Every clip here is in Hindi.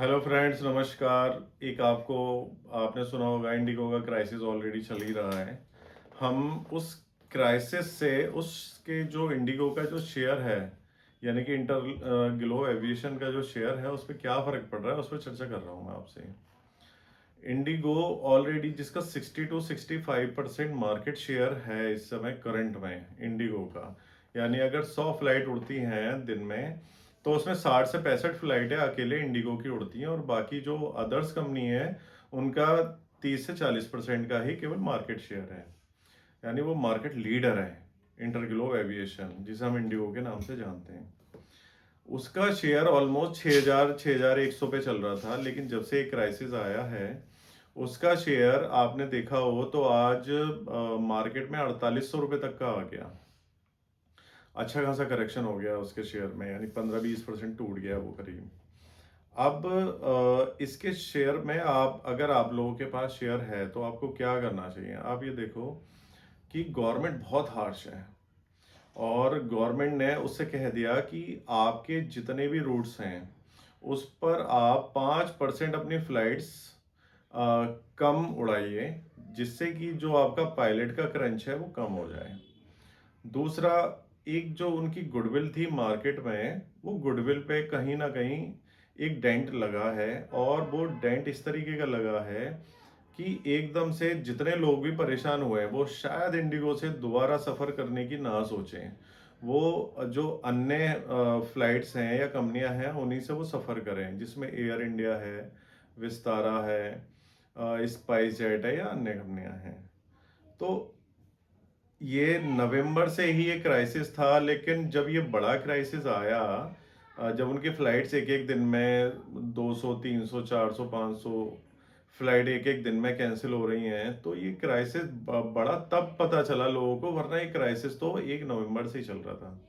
हेलो फ्रेंड्स, नमस्कार। एक आपको आपने सुना होगा इंडिगो का क्राइसिस ऑलरेडी चल ही रहा है। हम उस क्राइसिस से उसके जो इंडिगो का जो शेयर है, यानी कि इंटर ग्लो एविएशन का जो शेयर है, उस पर क्या फ़र्क पड़ रहा है, उस पर चर्चा कर रहा हूँ मैं आपसे। इंडिगो ऑलरेडी जिसका 60 to 65% मार्केट शेयर है इस समय करंट में इंडिगो का, यानी अगर 100 फ्लाइट उड़ती हैं दिन में तो उसमें 60 से 65 फ्लाइटें अकेले इंडिगो की उड़ती हैं, और बाकी जो अदर्स कंपनी है उनका 30 से 40% का ही केवल मार्केट शेयर है। यानी वो मार्केट लीडर है इंटरग्लोब एविएशन, जिसे हम इंडिगो के नाम से जानते हैं। उसका शेयर ऑलमोस्ट 6100 पे चल रहा था, लेकिन जब से एक क्राइसिस आया है उसका शेयर आपने देखा हो तो आज मार्केट में 4800 रुपये तक का आ गया। अच्छा खासा करेक्शन हो गया उसके शेयर में, यानी 15-20% टूट गया वो करीब। अब इसके शेयर में आप, अगर आप लोगों के पास शेयर है तो आपको क्या करना चाहिए। आप ये देखो कि गवर्नमेंट बहुत हार्श है, और गवर्नमेंट ने उससे कह दिया कि आपके जितने भी रूट्स हैं उस पर आप 5% अपनी फ्लाइट्स कम उड़ाइए, जिससे कि जो आपका पायलट का क्रंच है वो कम हो जाए। दूसरा, एक जो उनकी गुडविल थी मार्केट में, वो गुडविल पे कहीं ना कहीं एक डेंट लगा है, और वो डेंट इस तरीके का लगा है कि एकदम से जितने लोग भी परेशान हुए हैं वो शायद इंडिगो से दोबारा सफ़र करने की ना सोचें। वो जो अन्य फ्लाइट्स हैं या कंपनियां हैं उन्हीं से वो सफ़र करें, जिसमें एयर इंडिया है, विस्तारा है, स्पाइस जेट है या अन्य कंपनियां हैं। तो ये नवंबर से ही ये क्राइसिस था, लेकिन जब ये बड़ा क्राइसिस आया, जब उनकी फ्लाइट्स एक एक दिन में 200 300 400 500 फ्लाइट एक एक दिन में कैंसिल हो रही हैं, तो ये क्राइसिस बड़ा तब पता चला लोगों को, वरना ये क्राइसिस तो 1 नवंबर से ही चल रहा था।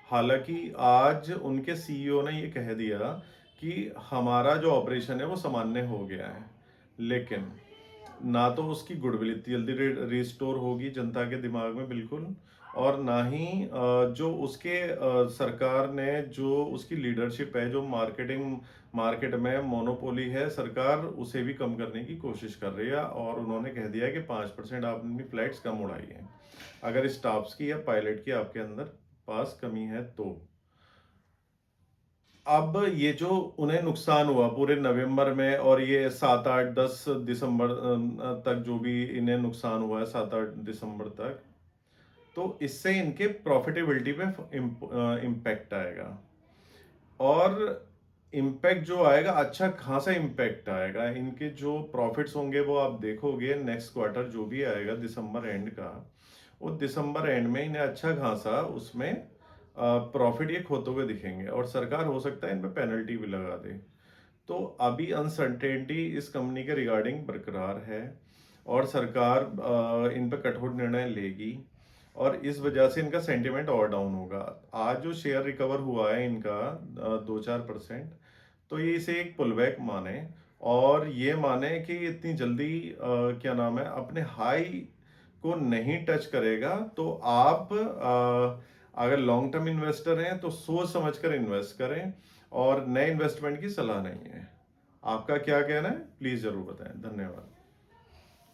हालांकि आज उनके सीईओ ने ये कह दिया कि हमारा जो ऑपरेशन है वो सामान्य हो गया है, लेकिन ना तो उसकी गुडविल इतनी जल्दी रिस्टोर होगी जनता के दिमाग में, बिल्कुल। और ना ही जो उसके सरकार ने जो उसकी लीडरशिप है, जो मार्केट में मोनोपोली है, सरकार उसे भी कम करने की कोशिश कर रही है, और उन्होंने कह दिया कि 5% आप अपनी फ्लाइट्स कम उड़ाइए अगर स्टाफ्स की या पायलट की आपके अंदर पास कमी है तो। अब ये जो उन्हें नुकसान हुआ पूरे नवंबर में, और ये 7 8 10 दिसंबर तक जो भी इन्हें नुकसान हुआ है, 7 8 दिसंबर तक, तो इससे इनके प्रॉफिटेबिलिटी पे इम्पैक्ट आएगा। और इम्पैक्ट जो आएगा, अच्छा खासा इम्पैक्ट आएगा। इनके जो प्रॉफिट्स होंगे वो आप देखोगे नेक्स्ट क्वार्टर जो भी आएगा दिसंबर एंड का, वो दिसंबर एंड में इन्हें अच्छा खासा उसमें प्रॉफिट ये खोते हुए दिखेंगे, और सरकार हो सकता है इन पे पेनल्टी भी लगा दे। तो अभी अनसर्टेनिटी इस कंपनी के रिगार्डिंग बरकरार है, और सरकार इन पर कठोर निर्णय लेगी, और इस वजह से इनका सेंटिमेंट और डाउन होगा। आज जो शेयर रिकवर हुआ है इनका 2-4%, तो ये इसे एक पुलबैक माने, और ये माने कि इतनी जल्दी क्या नाम है अपने हाई को नहीं टच करेगा। तो आप अगर लॉन्ग टर्म इन्वेस्टर हैं तो सोच समझ कर इन्वेस्ट करें, और नए इन्वेस्टमेंट की सलाह नहीं है। आपका क्या कहना है, प्लीज जरूर बताएं। धन्यवाद।